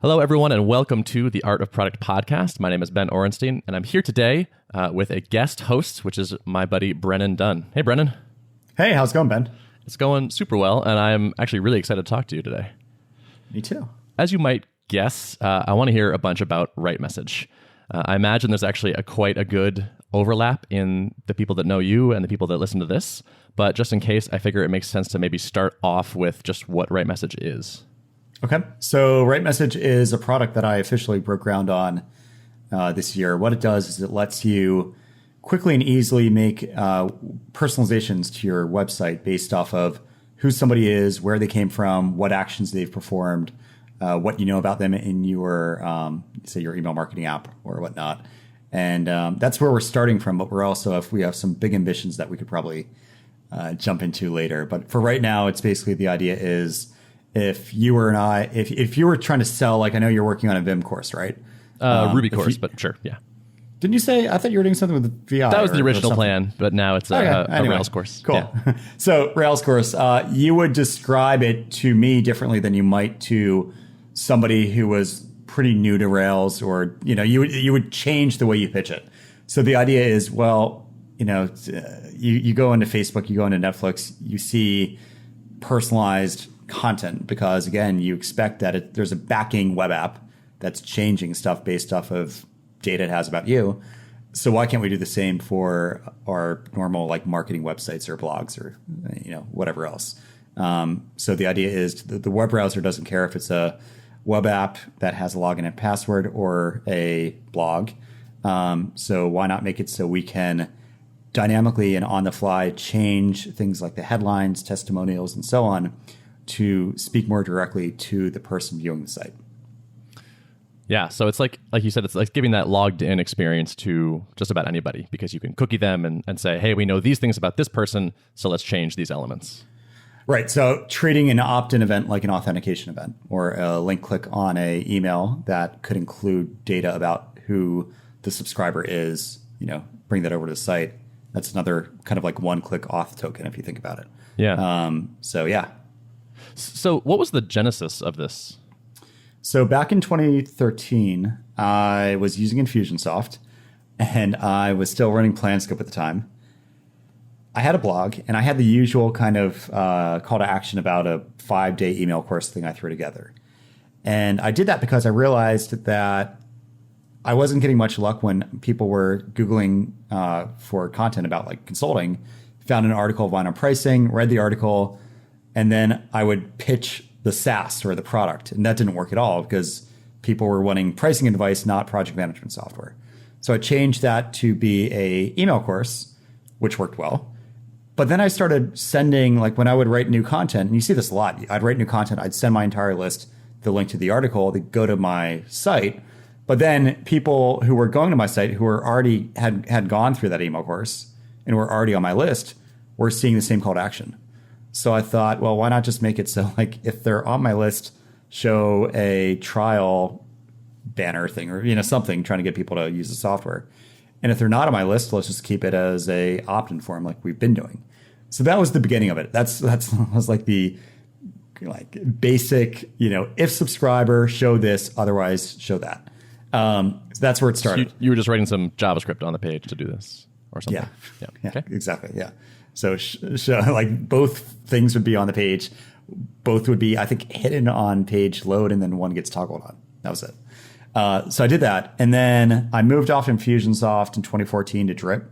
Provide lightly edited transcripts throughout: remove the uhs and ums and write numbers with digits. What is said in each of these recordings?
Hello, everyone, and welcome to the Art of Product podcast. My name is Ben Orenstein, and I'm here today with a guest host, which is my buddy Brennan Dunn. Hey, Brennan. Hey, how's it going, Ben? It's going super well, and I'm actually really excited to talk to you today. Me too. As you might guess, I want to hear a bunch about RightMessage. I imagine there's actually quite a good overlap in the people that know you and the people that listen to this, but just in case, I figure it makes sense to maybe start off with just what RightMessage is. Okay. So RightMessage is a product that I officially broke ground on this year. What it does is it lets you quickly and easily make personalizations to your website based off of who somebody is, where they came from, what actions they've performed, what you know about them in your, say, your email marketing app or whatnot. And that's where we're starting from. But we have some big ambitions that we could probably jump into later. But for right now, it's basically the idea is, if you were trying to sell, like I know you're working on a Vim course, right? Ruby course, but sure, yeah. Didn't you say? I thought you were doing something with VI. That was the original plan, but now it's a Rails course. Cool. Yeah. So Rails course, you would describe it to me differently than you might to somebody who was pretty new to Rails, or you would change the way you pitch it. So the idea is, well, you go into Facebook, you go into Netflix, you see personalized content because, again, you expect that there's a backing web app that's changing stuff based off of data it has about you. So why can't we do the same for our normal like marketing websites or blogs or whatever else? So the idea is the web browser doesn't care if it's a web app that has a login and password or a blog. So why not make it so we can dynamically and on the fly change things like the headlines, testimonials, and so on to speak more directly to the person viewing the site. Yeah, so it's like you said, it's like giving that logged in experience to just about anybody, because you can cookie them and say, hey, we know these things about this person, so let's change these elements. Right. So treating an opt-in event like an authentication event, or a link click on a email that could include data about who the subscriber is, bring that over to the site. That's another kind of like one-click auth token if you think about it. Yeah. So what was the genesis of this? So back in 2013, I was using Infusionsoft, and I was still running PlanScope at the time. I had a blog, and I had the usual kind of call to action about a 5-day email course thing I threw together. And I did that because I realized that I wasn't getting much luck when people were Googling for content about like consulting, found an article on pricing, read the article, and then I would pitch the SaaS or the product. And that didn't work at all because people were wanting pricing advice, not project management software. So I changed that to be a email course, which worked well. But then I started sending, like when I would write new content, and you see this a lot, I'd write new content, I'd send my entire list, the link to the article, they go to my site. But then people who were going to my site, who were already had gone through that email course and were already on my list, were seeing the same call to action. So I thought, well, why not just make it so like if they're on my list, show a trial banner thing or something trying to get people to use the software. And if they're not on my list, let's just keep it as a opt-in form like we've been doing. So that was the beginning of it. That was like the basic, if subscriber, show this, otherwise show that. So that's where it started. So you were just writing some JavaScript on the page to do this or something? Yeah, okay. Exactly, yeah. So like both things would be on the page. Both would be, I think, hidden on page load, and then one gets toggled on. That was it. So I did that. And then I moved off Infusionsoft in 2014 to Drip.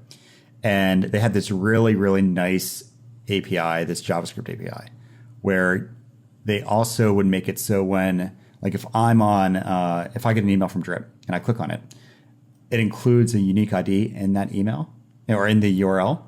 And they had this really, really nice API, this JavaScript API, where they also would make it so when, like if I get an email from Drip and I click on it, it includes a unique ID in that email or in the URL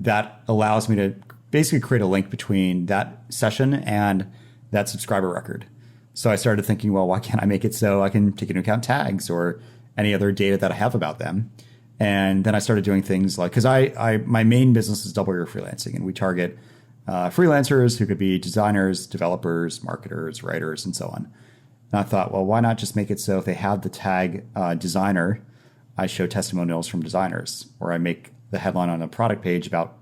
that allows me to basically create a link between that session and that subscriber record. So I started thinking, well, why can't I make it so I can take into account tags or any other data that I have about them? And then I started doing things like, because my main business is double year freelancing, and we target freelancers who could be designers, developers, marketers, writers, and so on. And I thought, well, why not just make it so if they have the tag designer, I show testimonials from designers, or I make the headline on a product page about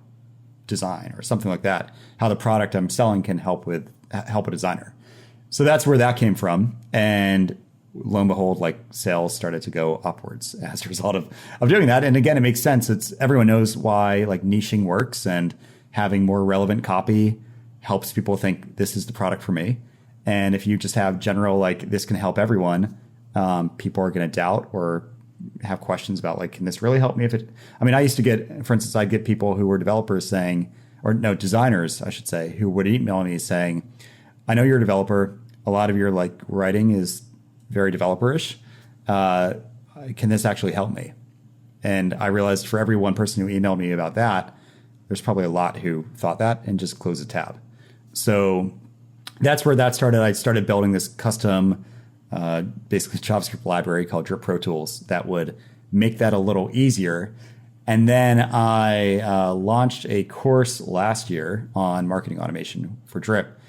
design or something like that, how the product I'm selling can help a designer. So that's where that came from. And lo and behold, like sales started to go upwards as a result of doing that. And again, it makes sense. Everyone knows why like niching works, and having more relevant copy helps people think this is the product for me. And if you just have general, like this can help everyone, people are going to doubt or have questions about like, can this really help me? I used to get, for instance, I'd get people who were developers saying, or no, designers, I should say, who would email me saying, I know you're a developer. A lot of your like writing is very developerish. Can this actually help me? And I realized for every one person who emailed me about that, there's probably a lot who thought that and just closed the tab. So that's where that started. I started building this custom, basically JavaScript library called Drip Pro Tools that would make that a little easier. And then I launched a course last year on marketing automation for Drip.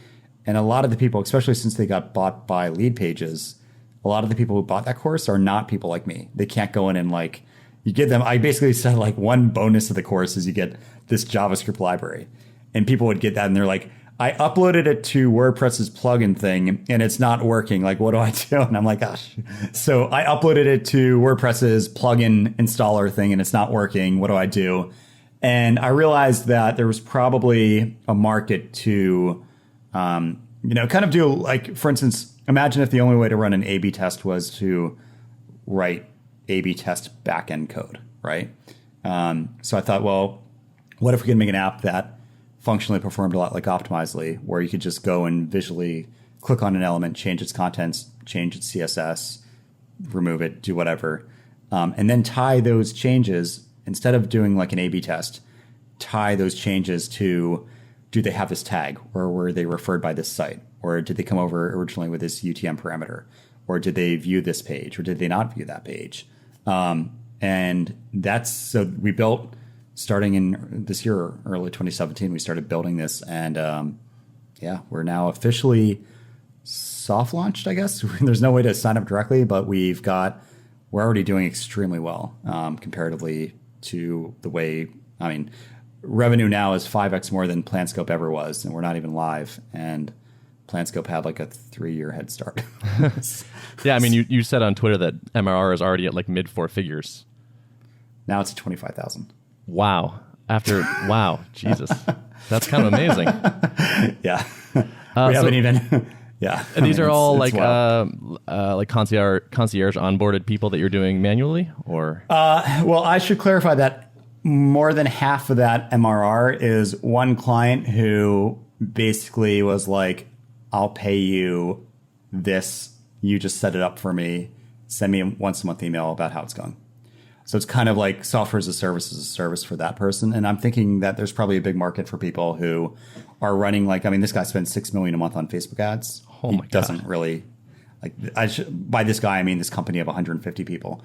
And a lot of the people, especially since they got bought by Lead Pages, a lot of the people who bought that course are not people like me. They can't go in and like, you give them, I basically said like one bonus of the course is you get this JavaScript library. And people would get that and they're like, I uploaded it to WordPress's plugin thing and it's not working. Like, what do I do? And I'm like, gosh. So I uploaded it to WordPress's plugin installer thing and it's not working. What do I do? And I realized that there was probably a market to, kind of do like, for instance, imagine if the only way to run an A/B test was to write A/B test backend code, right? So I thought, well, what if we can make an app that functionally performed a lot like Optimizely, where you could just go and visually click on an element, change its contents, change its CSS, remove it, do whatever, and then tie those changes, instead of doing like an A/B test, tie those changes to, do they have this tag, or were they referred by this site, or did they come over originally with this UTM parameter, or did they view this page, or did they not view that page? And that's, so we built, starting in this year, early 2017, we started building this, and we're now officially soft launched, I guess. There's no way to sign up directly, but we're already doing extremely well comparatively to the way, revenue now is 5x more than PlanScope ever was, and we're not even live. And PlanScope had like a 3-year head start. Yeah, you said on Twitter that MRR is already at like mid 4 figures. Now it's at 25,000. Wow. Wow, Jesus. That's kind of amazing. Yeah. We haven't even, yeah. And these are all like concierge onboarded people that you're doing manually, or? Well, I should clarify that more than half of that MRR is one client who basically was like, I'll pay you this. You just set it up for me. Send me a once a month email about how it's going. So it's kind of like software as a service for that person. And I'm thinking that there's probably a big market for people who are running like, this guy spends $6 million a month on Facebook ads. Oh my God. Doesn't really like, by this guy, I mean this company of 150 people.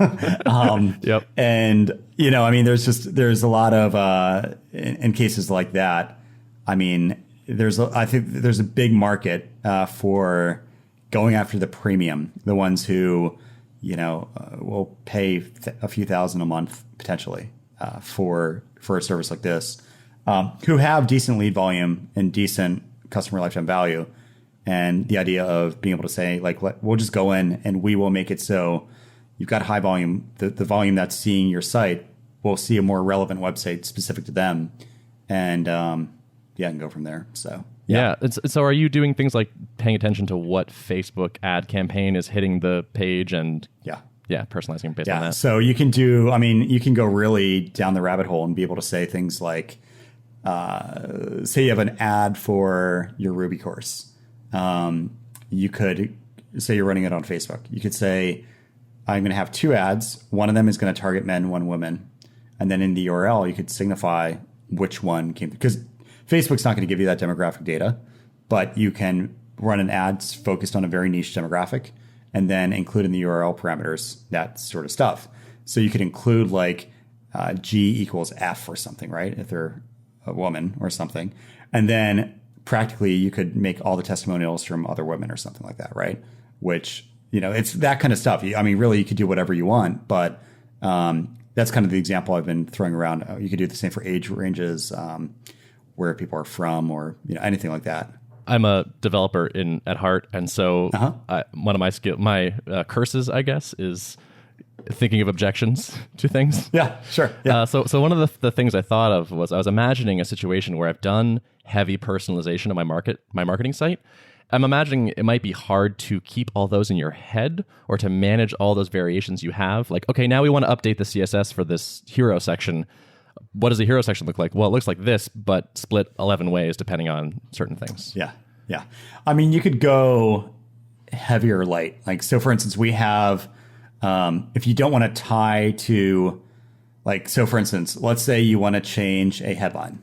Yep. And, there's a lot of, in cases like that, I think there's a big market for going after the premium, the ones who, will pay a few thousand a month potentially for a service like this, who have decent lead volume and decent customer lifetime value. And the idea of being able to say, like, we'll just go in and we will make it so you've got high volume. The volume that's seeing your site will see a more relevant website specific to them, and and go from there. So yeah. So are you doing things like paying attention to what Facebook ad campaign is hitting the page and personalizing based on that? So you can do. You can go really down the rabbit hole and be able to say things like, say you have an ad for your Ruby course. You could say you're running it on Facebook. You could say, I'm going to have 2 ads. One of them is going to target men, one women. And then in the URL, you could signify which one came, because Facebook's not going to give you that demographic data, but you can run an ad focused on a very niche demographic and then include in the URL parameters that sort of stuff. So you could include like G equals F or something, right? If they're a woman or something. And then practically you could make all the testimonials from other women or something like that, right? Which, it's that kind of stuff. Really, you could do whatever you want, but that's kind of the example I've been throwing around. You could do the same for age ranges, where people are from, or anything like that. I'm a developer at heart, and so one of my curses, I guess, is thinking of objections to things. Yeah, sure. Yeah. So one of the things I thought of was I was imagining a situation where I've done heavy personalization of my marketing site. I'm imagining it might be hard to keep all those in your head or to manage all those variations you have. Like, okay, now we want to update the CSS for this hero section. What does the hero section look like? Well, it looks like this, but split 11 ways depending on certain things. Yeah. Yeah. I mean, you could go heavy or light. Like, so for instance, we have, if you don't want to tie to, like, so for instance, let's say you want to change a headline.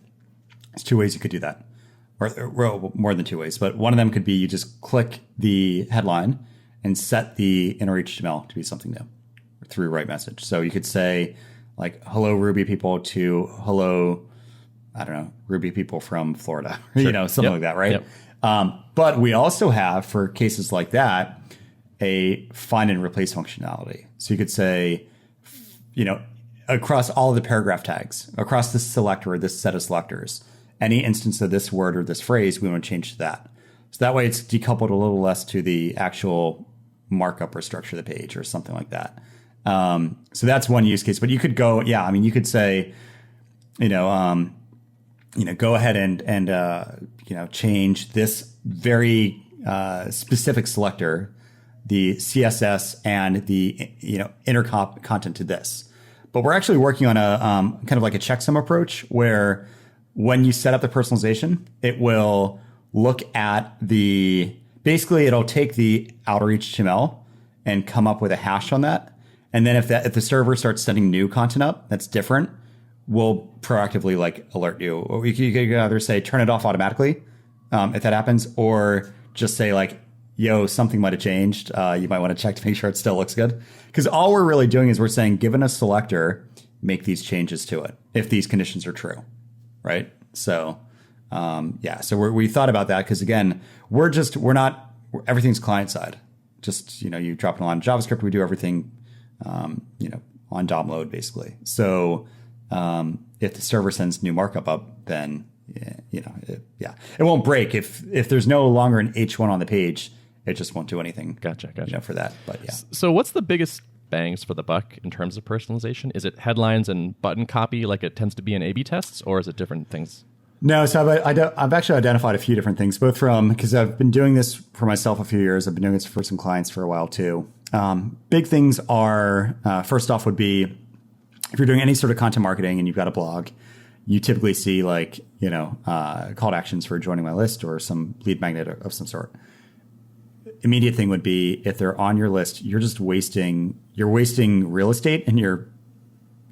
There's two ways you could do that. Or more than two ways, but one of them could be you just click the headline and set the inner HTML to be something new through RightMessage. So you could say like, hello Ruby people to hello, I don't know, Ruby people from Florida, sure. Something like that, right? Yep. But we also have, for cases like that, a find and replace functionality. So you could say, across all of the paragraph tags, across this selector or this set of selectors, any instance of this word or this phrase, we want to change to that. So that way it's decoupled a little less to the actual markup or structure of the page or something like that. So that's one use case. But you could go, you could say, go ahead and change this very specific selector, the CSS and the inner content to this. But we're actually working on a kind of like a checksum approach where when you set up the personalization, it will look at basically it'll take the outer HTML and come up with a hash on that. And then if the server starts sending new content up that's different, we'll proactively alert you. Or you could either say turn it off automatically if that happens, or just say yo, something might have changed. You might want to check to make sure it still looks good. Because all we're really doing is we're saying, given a selector, make these changes to it if these conditions are true. Right. So, so we thought about that because, again, everything's client side. Just, you drop it on JavaScript. We do everything, on DOM load, basically. So if the server sends new markup up, then, it won't break. If there's no longer an H1 on the page, it just won't do anything. Gotcha. For that. But yeah. So what's the biggest bangs for the buck in terms of personalization? Is it headlines and button copy like it tends to be in A/B tests, or is it different things? No, so I've actually identified a few different things, both because I've been doing this for myself a few years. I've been doing this for some clients for a while too. Big things are, first off would be, if you're doing any sort of content marketing and you've got a blog, you typically see call to actions for joining my list or some lead magnet of some sort. Immediate thing would be, if they're on your list, you're wasting real estate, and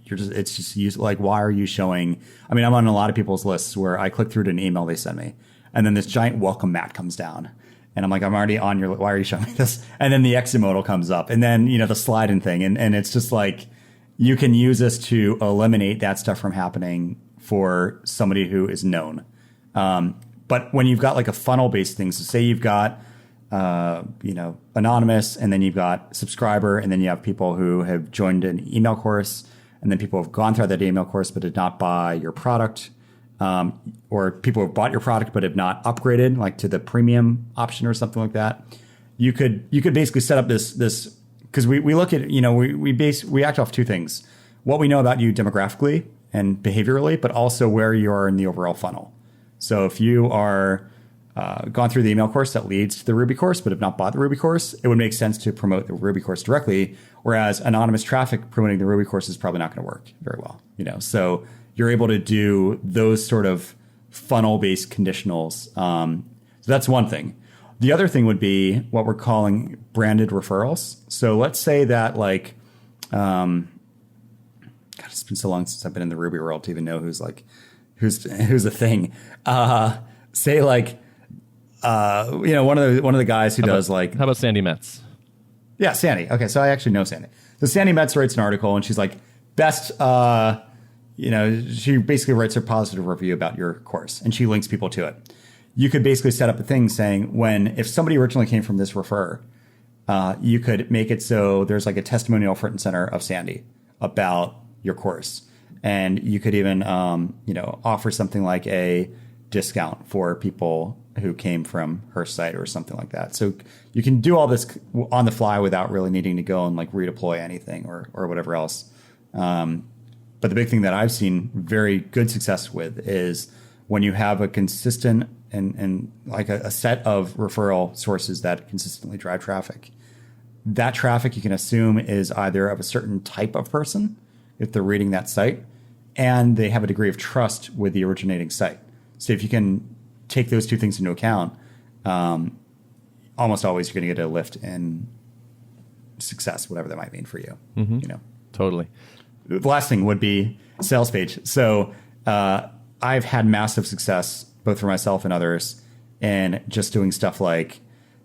it's just used. Why are you showing? I mean, I'm on a lot of people's lists where I click through to an email they send me, and then this giant welcome mat comes down, and I'm like, I'm already on your. Why are you showing me this? And then the exit modal comes up, and then the slide in thing, and it's just you can use this to eliminate that stuff from happening for somebody who is known. But when you've got a funnel based thing, so say you've got anonymous, and then you've got subscriber, and then you have people who have joined an email course, and then people have gone through that email course but did not buy your product, or people have bought your product but have not upgraded to the premium option or something like that. You could basically set up this because we look at we act off two things: what we know about you demographically and behaviorally, but also where you are in the overall funnel. So if you are gone through the email course that leads to the Ruby course, but have not bought the Ruby course, it would make sense to promote the Ruby course directly. Whereas anonymous traffic promoting the Ruby course is probably not going to work very well. So you're able to do those sort of funnel-based conditionals. So that's one thing. The other thing would be what we're calling branded referrals. So let's say that God, it's been so long since I've been in the Ruby world to even know who's a thing. Say one of the guys who does how about Sandy Metz? Yeah, Sandy. Okay, so I actually know Sandy. So Sandy Metz writes an article, and she's best. She basically writes a positive review about your course, and she links people to it. You could basically set up a thing saying if somebody originally came from this refer, you could make it so there's a testimonial front and center of Sandy about your course, and you could even offer something like a discount for people who came from her site or something like that. So you can do all this on the fly without really needing to go and like redeploy anything or whatever else. But the big thing that I've seen very good success with is when you have a consistent and like a set of referral sources that consistently drive traffic. That traffic you can assume is either of a certain type of person if they're reading that site, and they have a degree of trust with the originating site. So if you can take those two things into account, almost always you're going to get a lift in success, whatever that might mean for you. Mm-hmm. Totally. The last thing would be sales page. So I've had massive success both for myself and others in just doing stuff like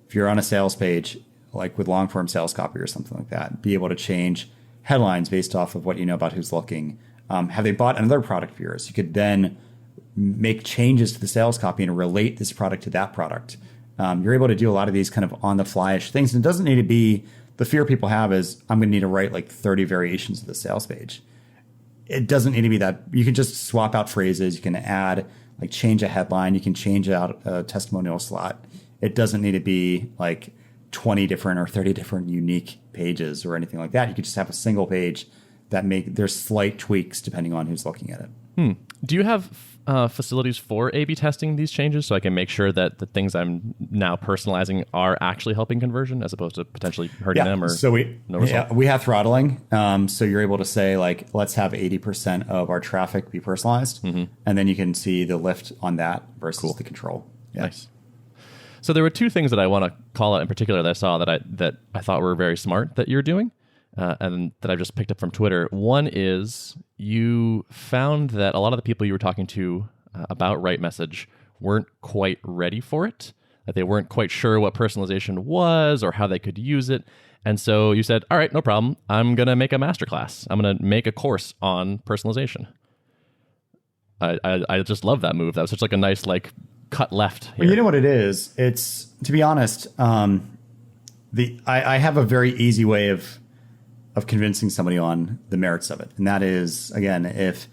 if you're on a sales page, like with long form sales copy or something like that, be able to change headlines based off of what you know about who's looking. Have they bought another product of yours? You could then make changes to the sales copy and relate this product to that product. You're able to do a lot of these kind of on the fly-ish things. And it doesn't need to be, the fear people have is I'm going to need to write like 30 variations of the sales page. It doesn't need to be that. You can just swap out phrases. You can add, like change a headline. You can change out a testimonial slot. It doesn't need to be like 20 different or 30 different unique pages or anything like that. You could just have a single page that there's slight tweaks depending on who's looking at it. Do you have facilities for A/B testing these changes so I can make sure that the things I'm now personalizing are actually helping conversion as opposed to potentially hurting them? Or so no result? We have throttling. So you're able to say like, let's have 80% of our traffic be personalized, and then you can see the lift on that versus the control. Yeah. Nice. So there were two things that I want to call out in particular that I saw that I thought were very smart that you're doing. And that I've just picked up from Twitter. One is you found that a lot of the people you were talking to about RightMessage weren't quite ready for it, that they weren't quite sure what personalization was or how they could use it. And so you said, all right, no problem. I'm going to make a masterclass. I'm going to make a course on personalization. I just love that move. That was such like a nice like cut left here. Well, you know what it is? It's, to be honest, I have a very easy way of convincing somebody on the merits of it. And that is, again, if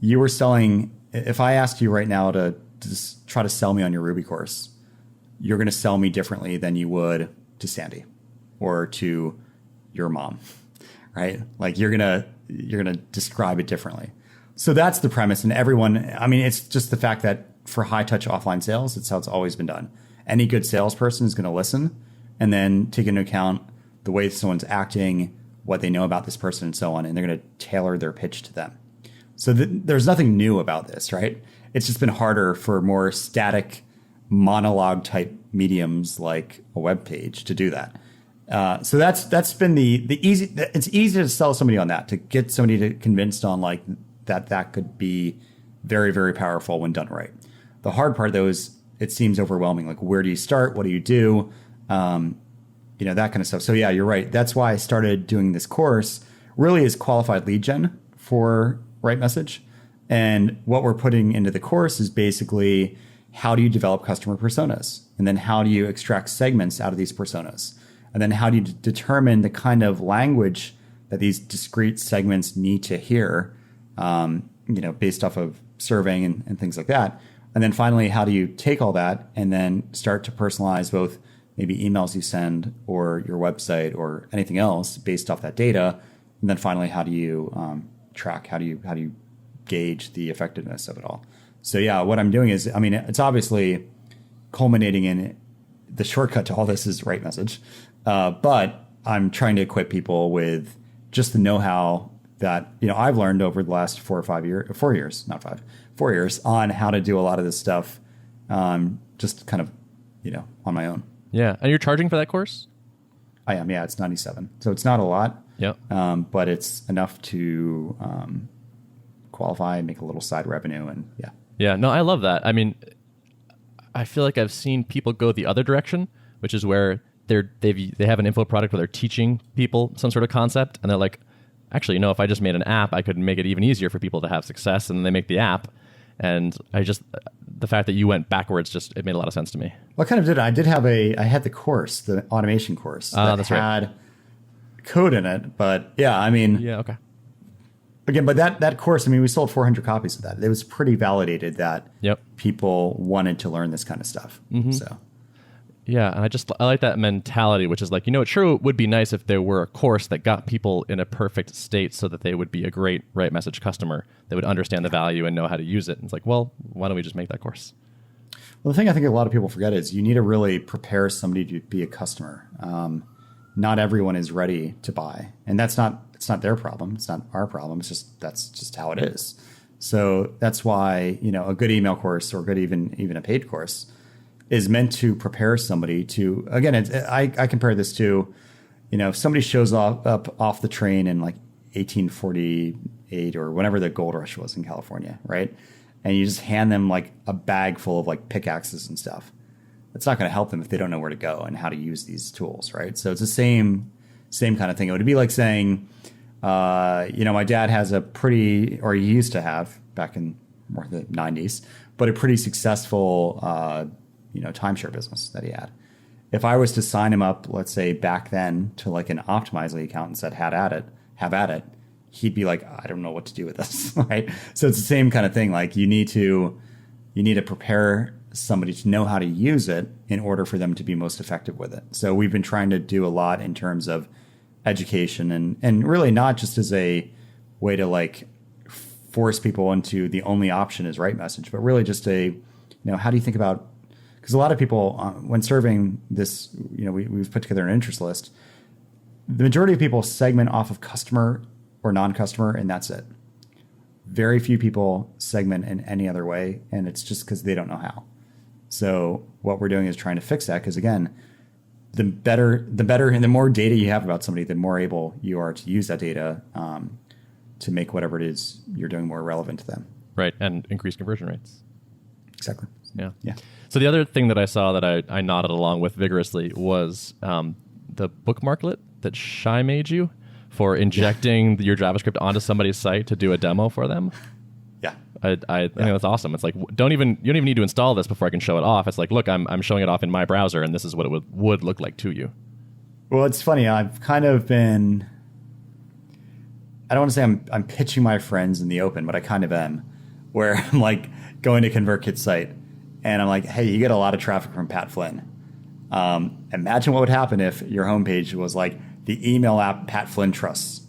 I asked you right now to just try to sell me on your Ruby course, you're going to sell me differently than you would to Sandy or to your mom, right? Like you're going to describe it differently. So that's the premise. And it's just the fact that for high touch offline sales, it's how it's always been done. Any good salesperson is going to listen and then take into account the way someone's acting, what they know about this person and so on, and they're going to tailor their pitch to them. So there's nothing new about this, right? It's just been harder for more static monologue type mediums like a web page to do that. So that's been the easy. It's easy to sell somebody on that, to get somebody convinced on like that could be very, very powerful when done right. The hard part though is it seems overwhelming. Like where do you start? What do you do? That kind of stuff. So yeah, you're right. That's why I started doing this course really is qualified lead gen for RightMessage. And what we're putting into the course is basically how do you develop customer personas? And then how do you extract segments out of these personas? And then how do you determine the kind of language that these discrete segments need to hear, based off of surveying and things like that. And then finally, how do you take all that and then start to personalize both maybe emails you send or your website or anything else based off that data. And then finally, how do you track? How do you gauge the effectiveness of it all? So yeah, what I'm doing is, it's obviously culminating in the shortcut to all this is RightMessage. But I'm trying to equip people with just the know-how that, I've learned over the last 4 years on how to do a lot of this stuff, just kind of, on my own. Yeah. And you're charging for that course? I am. Yeah. It's $97. So it's not a lot. Yep. But it's enough to qualify and make a little side revenue. And yeah. Yeah. No, I love that. I feel like I've seen people go the other direction, which is where they have an info product where they're teaching people some sort of concept. And they're like, actually, if I just made an app, I could make it even easier for people to have success. And then they make the app. And the fact that you went backwards, it made a lot of sense to me. Well, I kind of did. I had the course, the automation course that that's had code in it. But yeah, yeah, okay. again, but that course, I mean, we sold 400 copies of that. It was pretty validated that people wanted to learn this kind of stuff. So. Yeah, and I like that mentality, which is like, it sure would be nice if there were a course that got people in a perfect state so that they would be a great RightMessage customer. They would understand the value and know how to use it. And it's like, well, why don't we just make that course? Well, the thing I think a lot of people forget is you need to really prepare somebody to be a customer. Not everyone is ready to buy, and it's not their problem. It's not our problem. That's just how it is. So that's why, a good email course or good even a paid course is meant to prepare somebody to, again, I compare this to, if somebody shows up off the train in like 1848 or whenever the gold rush was in California, right? And you just hand them like a bag full of like pickaxes and stuff. It's not going to help them if they don't know where to go and how to use these tools, right? So it's the same kind of thing. It would be like saying, my dad has he used to have back in more the 90s, but a pretty successful timeshare business that he had. If I was to sign him up, let's say back then, to like an Optimizely account and said, have at it, he'd be like, I don't know what to do with this, right? So it's the same kind of thing. Like you need to prepare somebody to know how to use it in order for them to be most effective with it. So we've been trying to do a lot in terms of education and really not just as a way to like force people into the only option is RightMessage, but really just how do you think about, because a lot of people, when serving this, we've put together an interest list. The majority of people segment off of customer or non-customer, and that's it. Very few people segment in any other way, and it's just because they don't know how. So what we're doing is trying to fix that, because again, the better, and the more data you have about somebody, the more able you are to use that data to make whatever it is you're doing more relevant to them. Right, and increase conversion rates. Exactly. Yeah. So the other thing that I saw that I nodded along with vigorously was the bookmarklet that Shai made you for injecting your JavaScript onto somebody's site to do a demo for them. Yeah. I think that's awesome. It's like, you don't even need to install this before I can show it off. It's like, look, I'm showing it off in my browser, and this is what it would look like to you. Well, it's funny. I've kind of been, I don't want to say I'm pitching my friends in the open, but I kind of am, where I'm like going to ConvertKit's site, and I'm like, hey, you get a lot of traffic from Pat Flynn. Imagine what would happen if your homepage was like the email app Pat Flynn trusts.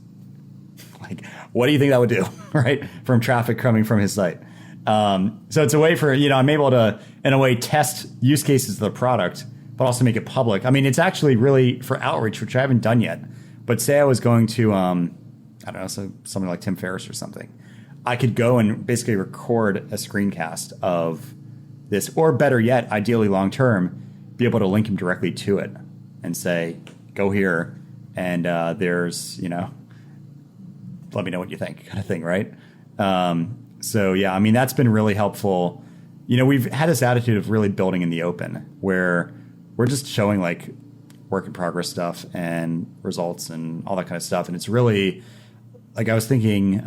Like, what do you think that would do, right? From traffic coming from his site. So it's a way for, I'm able to, in a way, test use cases of the product, but also make it public. I mean, it's actually really for outreach, which I haven't done yet. But say I was going to, I don't know, so something like Tim Ferriss or something. I could go and basically record a screencast of this, or better yet, ideally long term, be able to link him directly to it and say, go here, and there's, let me know what you think, kind of thing, right? So yeah, I mean, that's been really helpful. We've had this attitude of really building in the open, where we're just showing like work in progress stuff and results and all that kind of stuff. And it's really, like, I was thinking,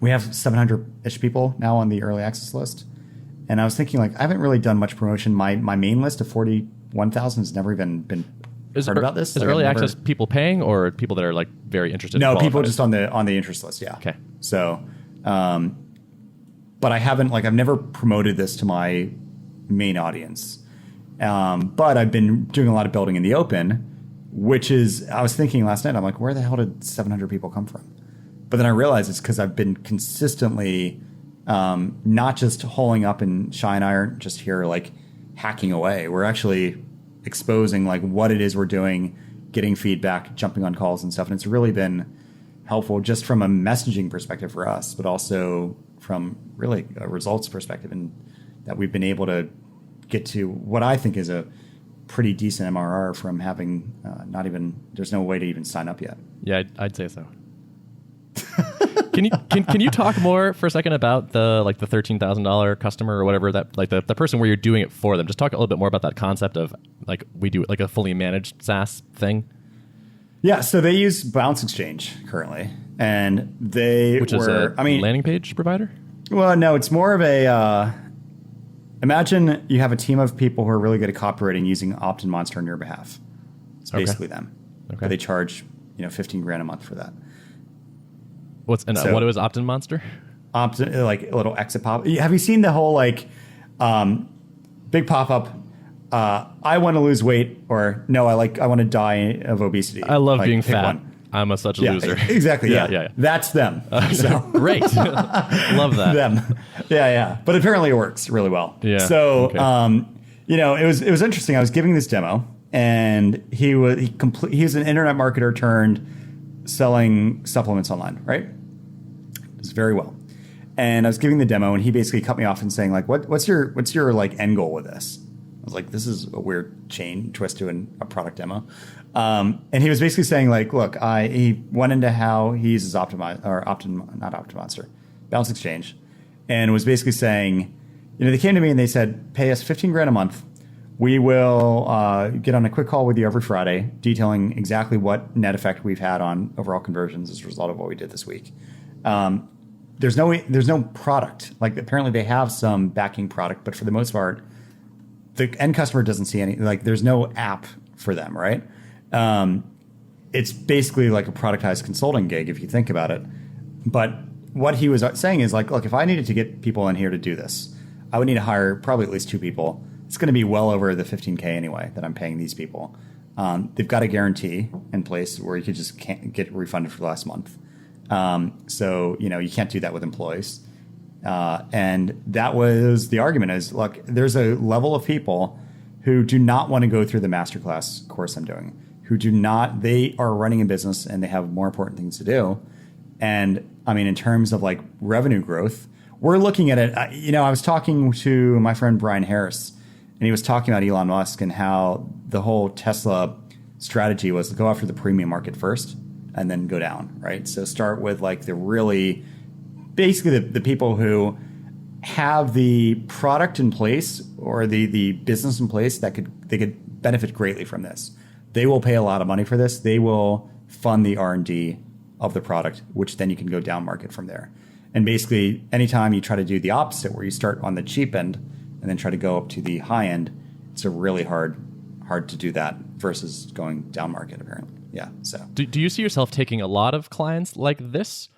we have 700-ish people now on the early access list. And I was thinking, like, I haven't really done much promotion. My main list of 41,000 has never even been heard about this. Is early access people paying or people that are like very interested? No, people just on the interest list. Yeah. Okay. So, but I haven't, like, I've never promoted this to my main audience. But I've been doing a lot of building in the open, which is, I was thinking last night, I'm like, where the hell did 700 people come from? But then I realized it's because I've been consistently not just holing up, and Shai and I aren't just here like hacking away. We're actually exposing like what it is we're doing, getting feedback, jumping on calls and stuff. And it's really been helpful just from a messaging perspective for us, but also from really a results perspective, and that we've been able to get to what I think is a pretty decent MRR from having there's no way to even sign up yet. Yeah, I'd say so. Can you talk more for a second about the $13,000 customer or whatever, that like the person where you're doing it for them? Just talk a little bit more about that concept of like we do like a fully managed SaaS thing. Yeah, so they use Bounce Exchange currently, and which is a landing page provider. Well, no, it's more of a. Imagine you have a team of people who are really good at copywriting using Opt and Monster on your behalf. It's basically them. Okay. But they charge $15,000 a month for that. What was Opt-in Monster? Like a little exit pop. Have you seen the whole like big pop up? I want to lose weight, or no, I want to die of obesity. I love like, being fat. One. I'm such a loser. Exactly. Yeah. That's them. So great. Love that. Them. Yeah. But apparently it works really well. Yeah. So, okay. It was interesting. I was giving this demo, and he was an internet marketer turned selling supplements online, right? It was very well. And I was giving the demo, and he basically cut me off and saying like, what's your like end goal with this? I was like, this is a weird chain twist to a product demo. And he was basically saying like, look, he went into how he uses Optimizer, Balance Exchange, and was basically saying, they came to me and they said, pay us $15,000 a month. We will get on a quick call with you every Friday, detailing exactly what net effect we've had on overall conversions as a result of what we did this week. There's no product. Like apparently they have some backing product, but for the most part, the end customer doesn't see any, like there's no app for them, right? It's basically like a productized consulting gig if you think about it. But what he was saying is like, look, if I needed to get people in here to do this, I would need to hire probably at least 2 people. It's going to be well over the $15,000 anyway that I'm paying these people. They've got a guarantee in place where you can't get refunded for the last month. So, you can't do that with employees. And that was the argument is, look, there's a level of people who do not want to go through the masterclass course I'm doing, they are running a business and they have more important things to do. And I mean, in terms of like revenue growth, we're looking at it. I was talking to my friend Brian Harris, and he was talking about Elon Musk and how the whole Tesla strategy was to go after the premium market first and then go down, right? So start with like basically the people who have the product in place or the business in place they could benefit greatly from this. They will pay a lot of money for this. They will fund the R&D of the product, which then you can go down market from there. And basically, anytime you try to do the opposite, where you start on the cheap end and then try to go up to the high end, it's a really hard to do that versus going down market, apparently. Yeah. So do you see yourself taking a lot of clients like this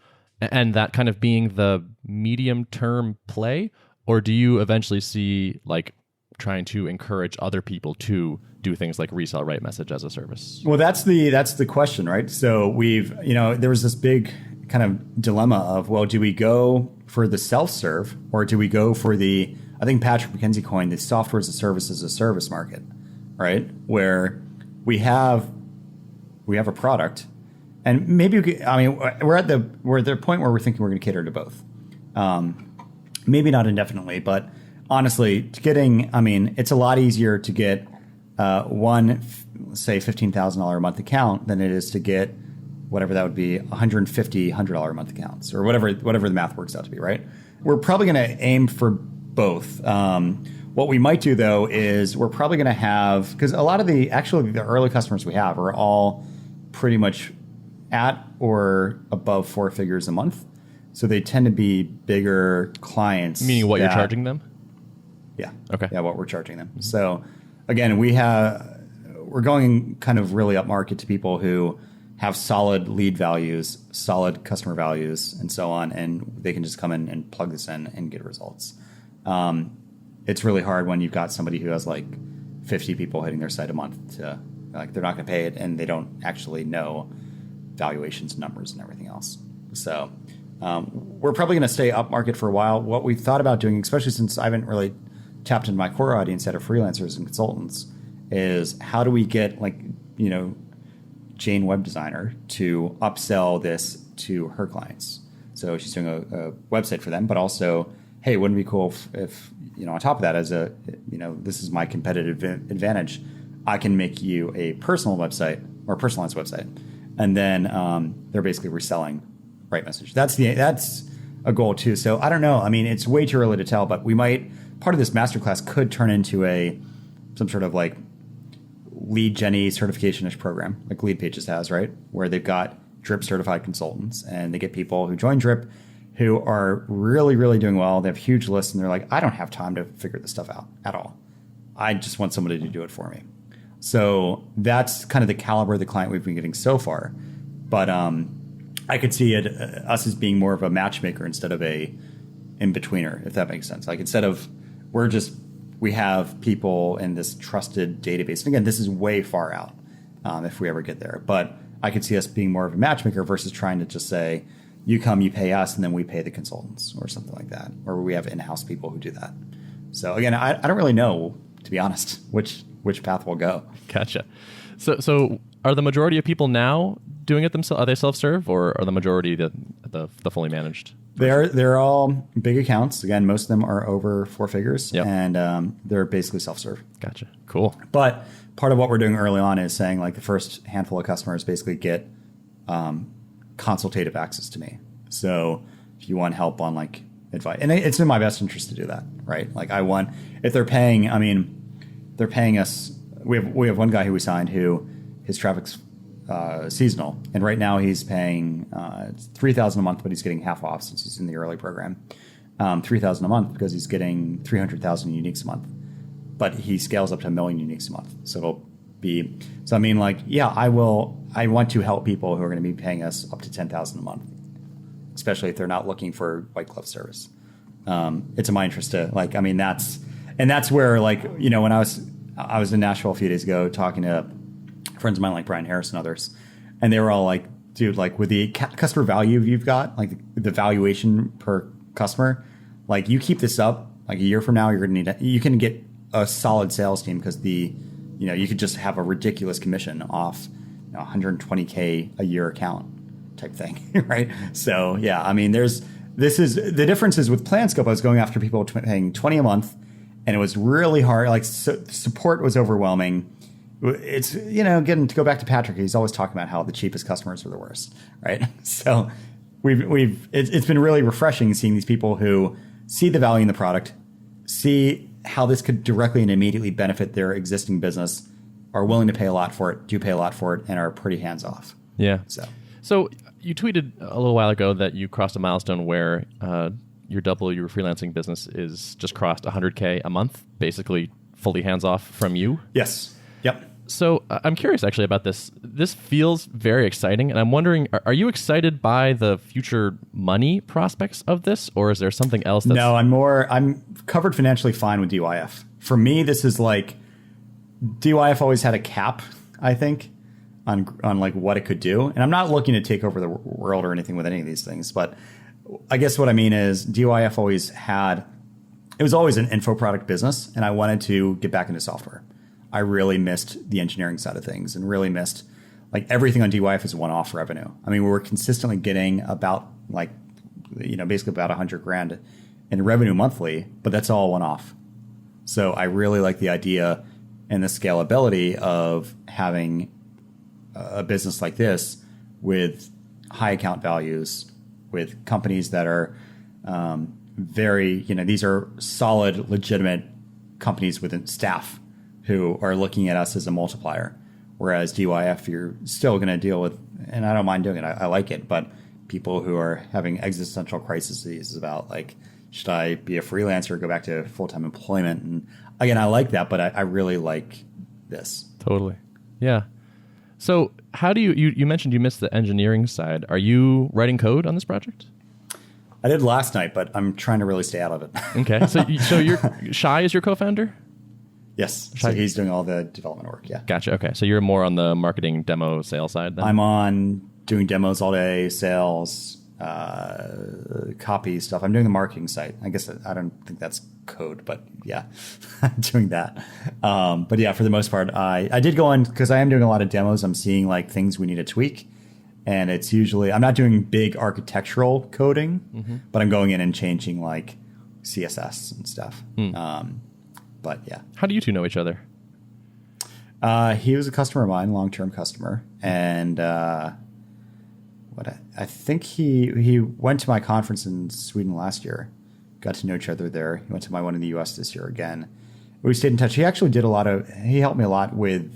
and that kind of being the medium term play? Or do you eventually see like trying to encourage other people to do things like resell RightMessage as a service? Well, that's the question, right? So there was this big kind of dilemma of, well, do we go for the self-serve or do we go for I think Patrick McKenzie coined the software as a service market, right? Where we have a product, and maybe we're at the point where we're thinking we're going to cater to both. Maybe not indefinitely, but honestly, it's a lot easier to get one, say $15,000 a month account than it is to get whatever that would be, $150 a month accounts or whatever the math works out to be, right? We're probably going to aim for both. What we might do though is we're probably going to have, because a lot of the early customers we have are all pretty much at or above 4 figures a month. So they tend to be bigger clients. Meaning what you're charging them? Yeah. Okay. Yeah, what we're charging them. So again, we're going kind of really upmarket to people who have solid lead values, solid customer values, and so on, and they can just come in and plug this in and get results. It's really hard when you've got somebody who has like 50 people hitting their site a month to they're not going to pay it, and they don't actually know valuations, numbers, and everything else. So we're probably going to stay upmarket for a while. What we've thought about doing, especially since I haven't really tapped into my core audience out of freelancers and consultants, is how do we get Jane Web Designer to upsell this to her clients? So she's doing a website for them, but also, hey, wouldn't it be cool if on top of that, as this is my competitive advantage, I can make you a personal website or personalized website, and then they're basically reselling RightMessage. That's a goal too. So I don't know. I mean, it's way too early to tell, but we might. Part of this masterclass could turn into some sort of like lead Jenny certification-ish program, like Leadpages has, right? Where they've got Drip certified consultants, and they get people who join Drip who are really, really doing well. They have huge lists, and they're like, I don't have time to figure this stuff out at all. I just want somebody to do it for me. So that's kind of the caliber of the client we've been getting so far. But I could see it us as being more of a matchmaker instead of a in-betweener, if that makes sense. Like instead of we have people in this trusted database. And again, this is way far out if we ever get there. But I could see us being more of a matchmaker versus trying to just say, you come, you pay us, and then we pay the consultants or something like that. Or we have in-house people who do that. So again, I don't really know, to be honest, which path we'll go. Gotcha. So are the majority of people now doing it themselves? Are they self-serve, or are the majority the fully managed? They're all big accounts. Again, most of them are over 4 figures, yep. And they're basically self-serve. Gotcha. Cool. But part of what we're doing early on is saying like the first handful of customers basically get consultative access to me. So if you want help on like advice, and it's in my best interest to do that, right? Like if they're paying, they're paying us. We have one guy who we signed who his traffic's seasonal, and right now he's paying $3,000 a month, but he's getting half off since he's in the early program. $3,000 a month because he's getting 300,000 uniques a month, but he scales up to 1 million uniques a month. So it'll be I want to help people who are going to be paying us up to 10,000 a month, especially if they're not looking for white glove service. It's in my interest to that's where when I was in Nashville a few days ago talking to friends of mine like Brian Harris and others, and they were all like, dude, like with the customer value you've got, like the valuation per customer, like you keep this up, like a year from now, you can get a solid sales team because you could just have a ridiculous commission off $120K a year account type thing, right? So yeah, the difference is with PlanScope, I was going after people paying $20 a month, and it was really hard. Like support was overwhelming. It's getting to go back to Patrick. He's always talking about how the cheapest customers are the worst, right? So it's been really refreshing seeing these people who see the value in the product, see how this could directly and immediately benefit their existing business, are willing to pay a lot for it, do pay a lot for it, and are pretty hands off. Yeah. So you tweeted a little while ago that you crossed a milestone where your freelancing business is just crossed 100K a month, basically fully hands off from you. Yes. Yep. So I'm curious actually about this. This feels very exciting, and I'm wondering, are you excited by the future money prospects of this, or is there something else that's... No, I'm covered financially fine with DYF. For me, this is like, DYF always had a cap, I think, on like what it could do. And I'm not looking to take over the world or anything with any of these things, but I guess what I mean is DYF it was always an info product business, and I wanted to get back into software. I really missed the engineering side of things and really missed everything on DYF is one-off revenue. We were consistently getting about basically about $100,000 in revenue monthly, but that's all one-off. So I really like the idea and the scalability of having a business like this with high account values, with companies that are these are solid, legitimate companies with staff who are looking at us as a multiplier. Whereas DYF, you're still going to deal with, and I don't mind doing it, I like it, but people who are having existential crises about should I be a freelancer or go back to full-time employment? And again, I like that, but I really like this. Totally. Yeah. So how do you mentioned you missed the engineering side. Are you writing code on this project? I did last night, but I'm trying to really stay out of it. Okay. So Shai is your co-founder? Yes. So he's doing all the development work. Yeah. Gotcha. Okay. So you're more on the marketing demo sales side then? I'm on doing demos all day, sales, copy stuff. I'm doing the marketing site. I guess I don't think that's code, but yeah, I'm doing that. But yeah, for the most part, I did go in because I am doing a lot of demos. I'm seeing things we need to tweak. And it's usually, I'm not doing big architectural coding, but I'm going in and changing CSS and stuff. But yeah. How do you two know each other? He was a customer of mine, long-term customer. And I think he went to my conference in Sweden last year. Got to know each other there. He went to my one in the US this year again. We stayed in touch. He actually he helped me a lot with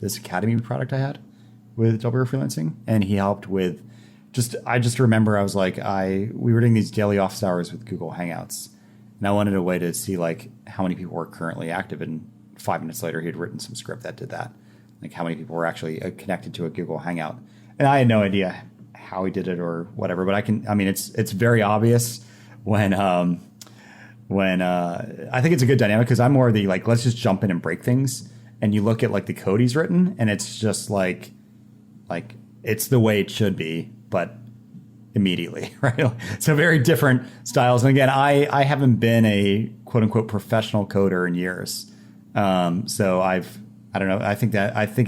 this Academy product I had with W Freelancing. And he helped with I just remember I was we were doing these daily office hours with Google Hangouts. And I wanted a way to see how many people were currently active. And 5 minutes later, he had written some script that did that. How many people were actually connected to a Google Hangout. And I had no idea how he did it or whatever, but it's very obvious when I think it's a good dynamic because I'm more of the like, let's just jump in and break things. And you look at like the code he's written and it's just like it's the way it should be, but immediately, right? So very different styles. And again, I haven't been a quote unquote professional coder in years. So I don't know. I think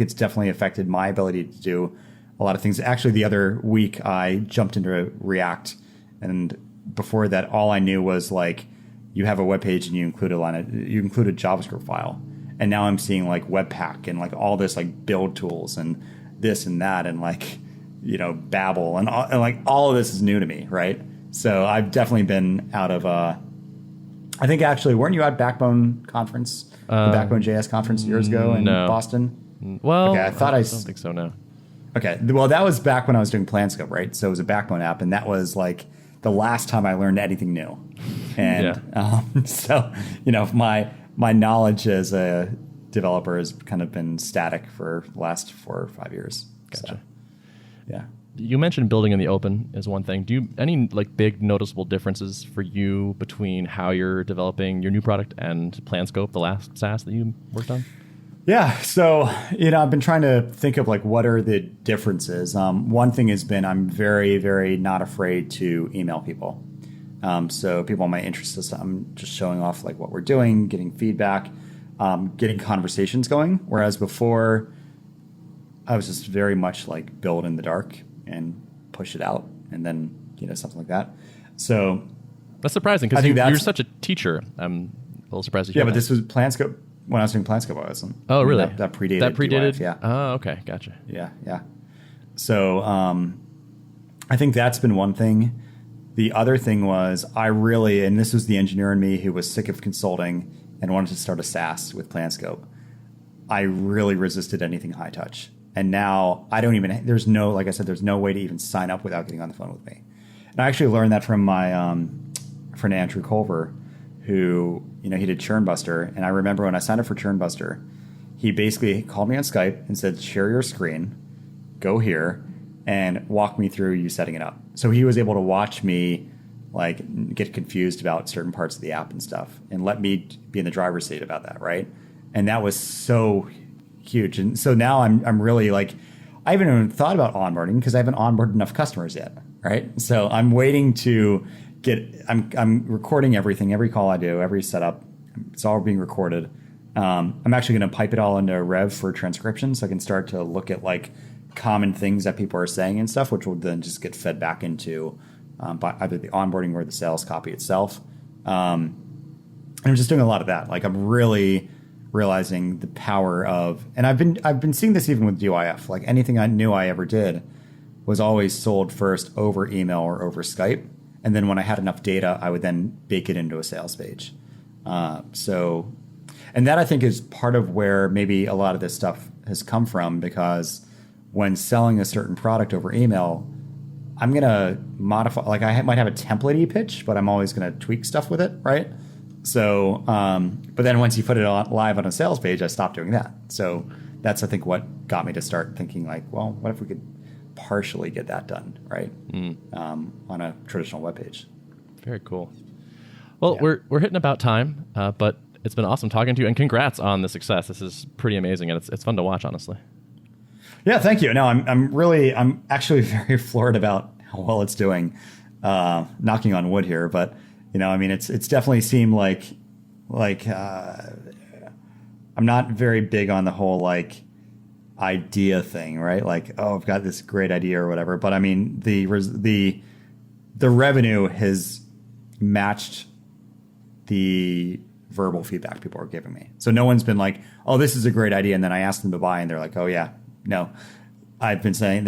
it's definitely affected my ability to do a lot of things. Actually, the other week I jumped into React, and before that, all I knew was like, you have a web page and you include a JavaScript file. And now I'm seeing like Webpack and like all this like build tools and this and that and like, Babel and like all of this is new to me, right? So I've definitely been out of. I think actually, weren't you at Backbone conference, the Backbone JS conference years ago in Boston? Well, okay, I don't think so. No. Okay, well that was back when I was doing PlanScope, right? So it was a Backbone app, and that was like the last time I learned anything new. And so my knowledge as a developer has kind of been static for the last 4 or 5 years. Gotcha. So, yeah. You mentioned building in the open is one thing. Do you any like big noticeable differences for you between how you're developing your new product and PlanScope, the last SaaS that you worked on? Yeah. So, I've been trying to think of like what are the differences. One thing has been I'm very, very not afraid to email people. So people in my interest system, I'm just showing off like what we're doing, getting feedback, getting conversations going. Whereas before I was just very much like build in the dark and push it out and then, something like that. So that's surprising because you're such a teacher. I'm a little surprised to hear that. But this was PlanScope. When I was doing PlanScope, I wasn't. Oh, really? That predated. That predated? DYF, yeah. Oh, okay. Gotcha. Yeah. So I think that's been one thing. The other thing was and this was the engineer in me who was sick of consulting and wanted to start a SaaS with PlanScope. I really resisted anything high touch. And now there's no way to even sign up without getting on the phone with me. And I actually learned that from my friend Andrew Culver, who, he did Churnbuster. And I remember when I signed up for Churnbuster, he basically called me on Skype and said, share your screen, go here, and walk me through you setting it up. So he was able to watch me like get confused about certain parts of the app and stuff and let me be in the driver's seat about that, right? And that was so huge. And so now I'm really like, I haven't even thought about onboarding because I haven't onboarded enough customers yet, right? So I'm waiting to I'm recording everything, every call I do, every setup. It's all being recorded. I'm actually going to pipe it all into Rev for transcription so I can start to look at like common things that people are saying and stuff, which will then just get fed back into by either the onboarding or the sales copy itself. And I'm just doing a lot of that. Like I'm really realizing the power of, and I've been seeing this even with DYF. Like anything I knew I ever did was always sold first over email or over Skype. And then when I had enough data, I would then bake it into a sales page. And that I think is part of where maybe a lot of this stuff has come from, because when selling a certain product over email, I'm going to modify, like I might have a template-y pitch, but I'm always going to tweak stuff with it, right? So, but then once you put it live on a sales page, I stopped doing that. So that's, I think, what got me to start thinking like, well, what if we could partially get that done, right? On a traditional web page. Very cool. Well, yeah. We're hitting about time, but it's been awesome talking to you, and congrats on the success. This is pretty amazing, and it's fun to watch, honestly. Yeah, thank you. No, I'm actually very floored about how well it's doing. Knocking on wood here, but it's definitely seemed like I'm not very big on the whole like idea thing, right? Like, oh, I've got this great idea or whatever. But I mean, the revenue has matched the verbal feedback people are giving me. So no one's been like, oh, this is a great idea, and then I asked them to buy, and they're like, oh yeah, no. They've been saying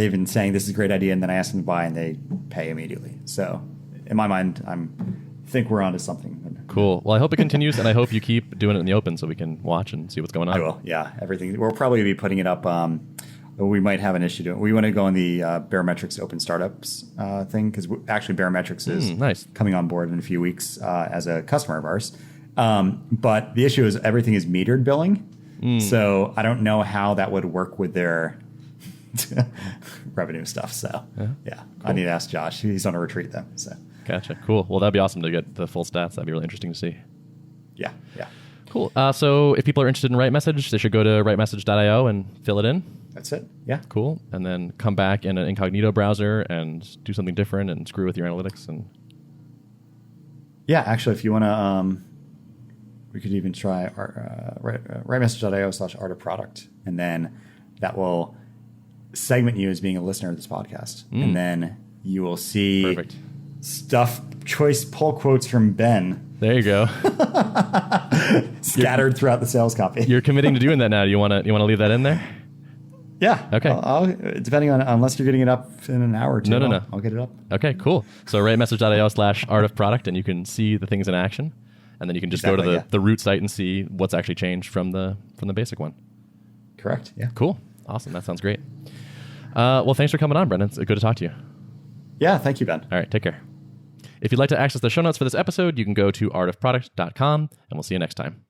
this is a great idea, and then I ask them to buy, and they pay immediately. So in my mind, I think we're onto something. Cool. Well, I hope it continues, and I hope you keep doing it in the open so we can watch and see what's going on. I will. Yeah, everything. We'll probably be putting it up. We might have an issue doing. We want to go on the Barometrics Open Startups thing, because actually Barometrics is nice. Coming on board in a few weeks as a customer of ours. But the issue is everything is metered billing. So I don't know how that would work with their revenue stuff. So yeah, cool. I need to ask Josh. He's on a retreat though. So Gotcha. Cool. Well, that'd be awesome to get the full stats. That'd be really interesting to see. yeah. Cool. So if people are interested in RightMessage, they should go to rightmessage.io and fill it in. That's it. Yeah. Cool. And then come back in an incognito browser and do something different and screw with your analytics. And yeah, actually, if you want to, we could even try our rightmessage.io/art of product, and then that will segment you as being a listener of this podcast, and then you will see stuff, choice pull quotes from Ben. There you go. Scattered throughout the sales copy. You're committing to doing that now. You want to leave that in there? Yeah. Okay. I'll, depending on, unless you're getting it up in an hour or two. No. I'll get it up. Okay, cool. So rightmessage.io/art of product, and you can see the things in action. And then you can just go to the root site and see what's actually changed from the basic one. Correct. Yeah. Cool. Awesome. That sounds great. Well, thanks for coming on, Brennan. It's good to talk to you. Yeah. Thank you, Ben. All right. Take care. If you'd like to access the show notes for this episode, you can go to artofproduct.com, and we'll see you next time.